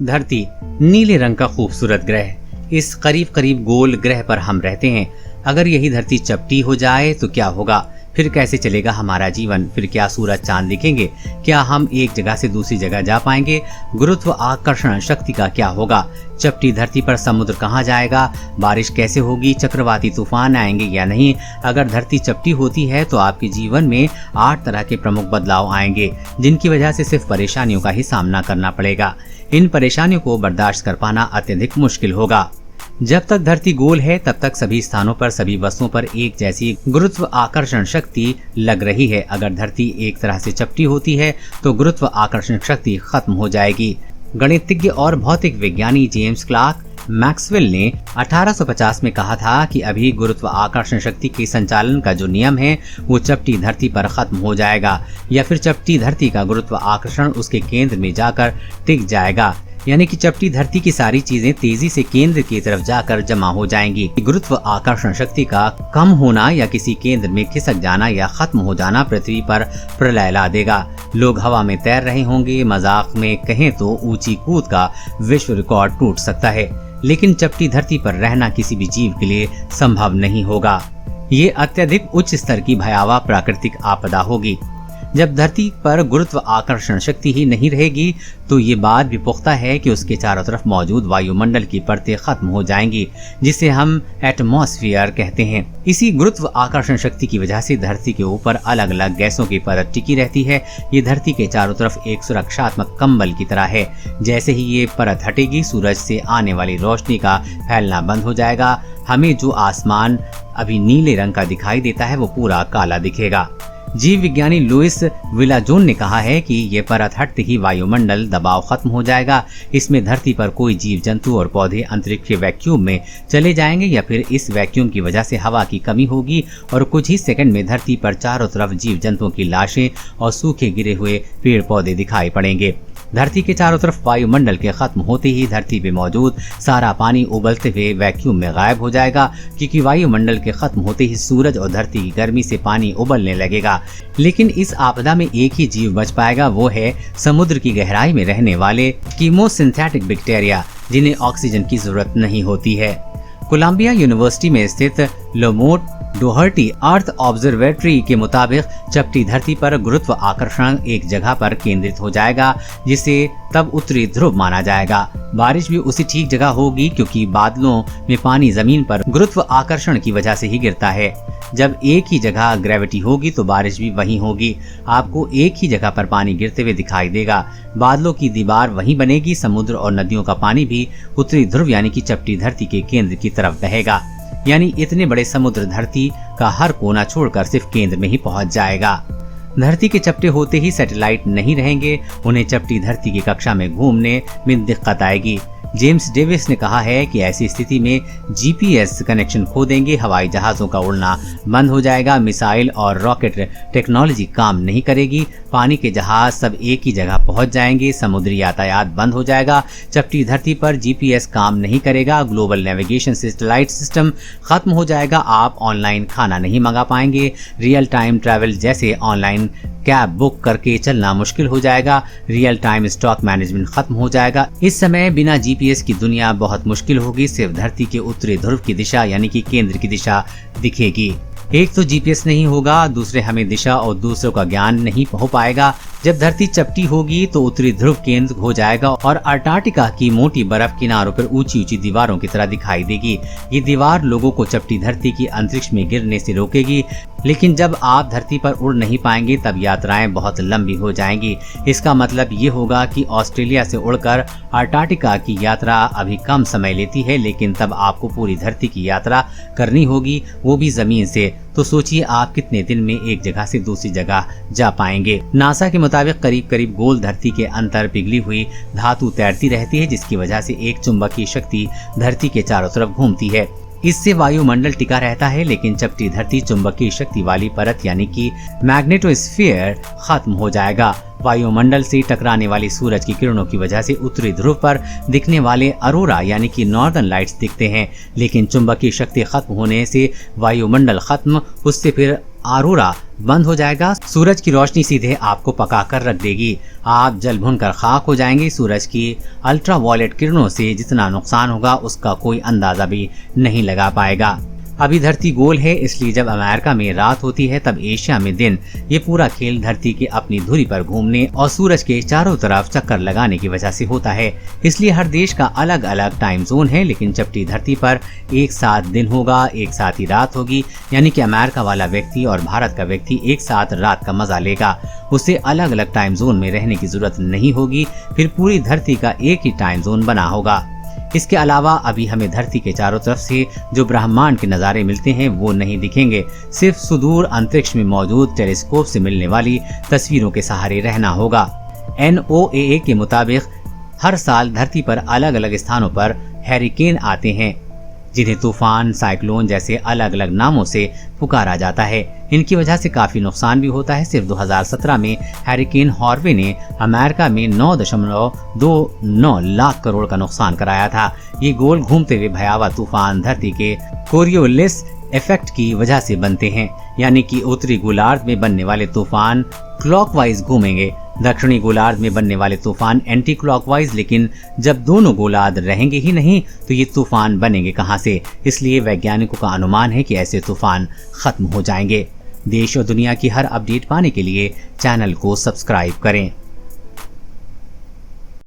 धरती नीले रंग का खूबसूरत ग्रह, इस करीब करीब गोल ग्रह पर हम रहते हैं। अगर यही धरती चपटी हो जाए तो क्या होगा? फिर कैसे चलेगा हमारा जीवन? फिर क्या सूरज चांद दिखेंगे? क्या हम एक जगह से दूसरी जगह जा पाएंगे? गुरुत्व आकर्षण शक्ति का क्या होगा? चपटी धरती पर समुद्र कहाँ जाएगा? बारिश कैसे होगी? चक्रवाती तूफान आएंगे या नहीं? अगर धरती चपटी होती है तो आपके जीवन में 8 तरह के प्रमुख बदलाव आएंगे, जिनकी वजह से सिर्फ परेशानियों का ही सामना करना पड़ेगा। इन परेशानियों को बर्दाश्त कर पाना अत्यधिक मुश्किल होगा। जब तक धरती गोल है तब तक सभी स्थानों पर सभी वस्तुओं पर एक जैसी गुरुत्व आकर्षण शक्ति लग रही है। अगर धरती एक तरह से चपटी होती है तो गुरुत्व आकर्षण शक्ति खत्म हो जाएगी। गणितज्ञ और भौतिक विज्ञानी जेम्स क्लार्क मैक्सवेल ने 1850 में कहा था कि अभी गुरुत्व आकर्षण शक्ति के संचालन का जो नियम है वो चपटी धरती पर खत्म हो जाएगा, या फिर चपटी धरती का गुरुत्व आकर्षण उसके केंद्र में जाकर टिक जाएगा। यानी कि चपटी धरती की सारी चीजें तेजी से केंद्र की तरफ जाकर जमा हो जाएंगी। गुरुत्व आकर्षण शक्ति का कम होना या किसी केंद्र में खिसक जाना या खत्म हो जाना पृथ्वी पर प्रलय ला देगा। लोग हवा में तैर रहे होंगे, मजाक में कहें तो ऊंची कूद का विश्व रिकॉर्ड टूट सकता है, लेकिन चपटी धरती पर रहना किसी भी जीव के लिए संभव नहीं होगा। ये अत्यधिक उच्च स्तर की भयावह प्राकृतिक आपदा होगी। जब धरती पर गुरुत्व आकर्षण शक्ति ही नहीं रहेगी तो ये बात भी पुख्ता है कि उसके चारों तरफ मौजूद वायुमंडल की परतें खत्म हो जाएंगी, जिसे हम एटमॉस्फेयर कहते हैं। इसी गुरुत्व आकर्षण शक्ति की वजह से धरती के ऊपर अलग अलग गैसों की परत टिकी रहती है। ये धरती के चारों तरफ एक सुरक्षात्मक कंबल की तरह है। जैसे ही ये परत हटेगी, सूरज से आने वाली रोशनी का फैलना बंद हो जाएगा। हमें जो आसमान अभी नीले रंग का दिखाई देता है वो पूरा काला दिखेगा। जीव विज्ञानी लुइस विलाजोन ने कहा है कि ये परत हटते ही वायुमंडल दबाव खत्म हो जाएगा। इसमें धरती पर कोई जीव जंतु और पौधे अंतरिक्ष वैक्यूम में चले जाएंगे, या फिर इस वैक्यूम की वजह से हवा की कमी होगी और कुछ ही सेकंड में धरती पर चारों तरफ जीव जंतुओं की लाशें और सूखे गिरे हुए पेड़ पौधे दिखाई पड़ेंगे। धरती के चारों तरफ वायुमंडल के खत्म होते ही धरती पे मौजूद सारा पानी उबलते हुए वैक्यूम में गायब हो जाएगा, क्योंकि वायुमंडल के खत्म होते ही सूरज और धरती की गर्मी से पानी उबलने लगेगा। लेकिन इस आपदा में एक ही जीव बच पाएगा, वो है समुद्र की गहराई में रहने वाले कीमोसिंथेटिक बैक्टीरिया, जिन्हें ऑक्सीजन की जरूरत नहीं होती है। कोलंबिया यूनिवर्सिटी में स्थित लोमोट डोहर्टी अर्थ ऑब्जर्वेटरी के मुताबिक चपटी धरती पर गुरुत्व आकर्षण एक जगह पर केंद्रित हो जाएगा, जिसे तब उत्तरी ध्रुव माना जाएगा। बारिश भी उसी ठीक जगह होगी, क्योंकि बादलों में पानी जमीन पर गुरुत्व आकर्षण की वजह से ही गिरता है। जब एक ही जगह ग्रेविटी होगी तो बारिश भी वहीं होगी। आपको एक ही जगह पर पानी गिरते हुए दिखाई देगा। बादलों की दीवार वहीं बनेगी। समुद्र और नदियों का पानी भी उत्तरी ध्रुव यानी कि चपटी धरती के केंद्र की तरफ बहेगा। यानी इतने बड़े समुद्र धरती का हर कोना छोड़कर सिर्फ केंद्र में ही पहुंच जाएगा। धरती के चपटे होते ही सैटेलाइट नहीं रहेंगे, उन्हें चपटी धरती की कक्षा में घूमने में दिक्कत आएगी। जेम्स डेविस ने कहा है कि ऐसी स्थिति में जीपीएस कनेक्शन खो देंगे, हवाई जहाजों का उड़ना बंद हो जाएगा, मिसाइल और रॉकेट टेक्नोलॉजी काम नहीं करेगी, पानी के जहाज सब एक ही जगह पहुंच जाएंगे, समुद्री यातायात बंद हो जाएगा, चपटी धरती पर जीपीएस काम नहीं करेगा, ग्लोबल नेविगेशन सैटेलाइट सिस्टम खत्म हो जाएगा, आप ऑनलाइन खाना नहीं मंगा पाएंगे, रियल टाइम ट्रैवल जैसे ऑनलाइन कैब बुक करके चलना मुश्किल हो जाएगा, रियल टाइम स्टॉक मैनेजमेंट खत्म हो जाएगा। इस समय बिना जीपीएस की दुनिया बहुत मुश्किल होगी। सिर्फ धरती के उत्तरी ध्रुव की दिशा यानी कि केंद्र की दिशा दिखेगी। एक तो जीपीएस नहीं होगा, दूसरे हमें दिशा और दूसरों का ज्ञान नहीं हो पाएगा। जब धरती चपटी होगी तो उत्तरी ध्रुव केंद्र हो जाएगा और अंटार्कटिका की मोटी बर्फ किनारों पर ऊंची ऊंची दीवारों की तरह दिखाई देगी। ये दीवार लोगों को चपटी धरती की अंतरिक्ष में गिरने से रोकेगी, लेकिन जब आप धरती पर उड़ नहीं पाएंगे तब यात्राएं बहुत लंबी हो जाएंगी। इसका मतलब ये होगा कि ऑस्ट्रेलिया से उड़कर अंटार्कटिका की यात्रा अभी कम समय लेती है, लेकिन तब आपको पूरी धरती की यात्रा करनी होगी, वो भी जमीन से। तो सोचिए आप कितने दिन में एक जगह से दूसरी जगह जा पाएंगे। नासा के मुताबिक करीब करीब गोल धरती के अंतर पिघली हुई धातु तैरती रहती है, जिसकी वजह से एक चुंबकीय शक्ति धरती के चारों तरफ घूमती है। इससे वायुमंडल टिका रहता है, लेकिन चपटी धरती चुंबकीय शक्ति वाली परत यानी कि मैग्नेटोस्फीयर खत्म हो जाएगा। वायुमंडल से टकराने वाली सूरज की किरणों की वजह से उत्तरी ध्रुव पर दिखने वाले अरोरा यानी कि नॉर्दर्न लाइट्स दिखते हैं, लेकिन चुंबकीय शक्ति खत्म होने से वायुमंडल खत्म, उससे फिर ऑरोरा बंद हो जाएगा। सूरज की रोशनी सीधे आपको पकाकर रख देगी। आप जल भुनकर खाक हो जाएंगे। सूरज की अल्ट्रावायलेट किरणों से जितना नुकसान होगा उसका कोई अंदाजा भी नहीं लगा पाएगा। अभी धरती गोल है, इसलिए जब अमेरिका में रात होती है तब एशिया में दिन। ये पूरा खेल धरती के अपनी धुरी पर घूमने और सूरज के चारों तरफ चक्कर लगाने की वजह से होता है। इसलिए हर देश का अलग अलग टाइम जोन है, लेकिन चपटी धरती पर एक साथ दिन होगा, एक साथ ही रात होगी। यानी कि अमेरिका वाला व्यक्ति और भारत का व्यक्ति एक साथ रात का मजा लेगा। उसे अलग अलग टाइम जोन में रहने की जरूरत नहीं होगी, फिर पूरी धरती का एक ही टाइम जोन बना होगा। इसके अलावा अभी हमें धरती के चारों तरफ से जो ब्रह्मांड के नज़ारे मिलते हैं वो नहीं दिखेंगे। सिर्फ सुदूर अंतरिक्ष में मौजूद टेलीस्कोप से मिलने वाली तस्वीरों के सहारे रहना होगा। NOAA के मुताबिक हर साल धरती पर अलग अलग स्थानों पर हैरिकेन आते हैं, जिन्हें तूफान, साइक्लोन जैसे अलग अलग नामों से पुकारा जाता है। इनकी वजह से काफी नुकसान भी होता है। सिर्फ 2017 में हैरिकेन हॉर्वे ने अमेरिका में 9.29 लाख करोड़ का नुकसान कराया था। ये गोल घूमते हुए भयावह तूफान धरती के कोरियोलिस इफेक्ट की वजह से बनते हैं, यानी कि उत्तरी गोलार्ध में बनने वाले तूफान क्लॉकवाइज घूमेंगे, दक्षिणी गोलार्ध में बनने वाले तूफान एंटी क्लॉकवाइज। लेकिन जब दोनों गोलार्ध रहेंगे ही नहीं तो ये तूफान बनेंगे कहां से? इसलिए वैज्ञानिकों का अनुमान है कि ऐसे तूफान खत्म हो जाएंगे। देश और दुनिया की हर अपडेट पाने के लिए चैनल को सब्सक्राइब करें।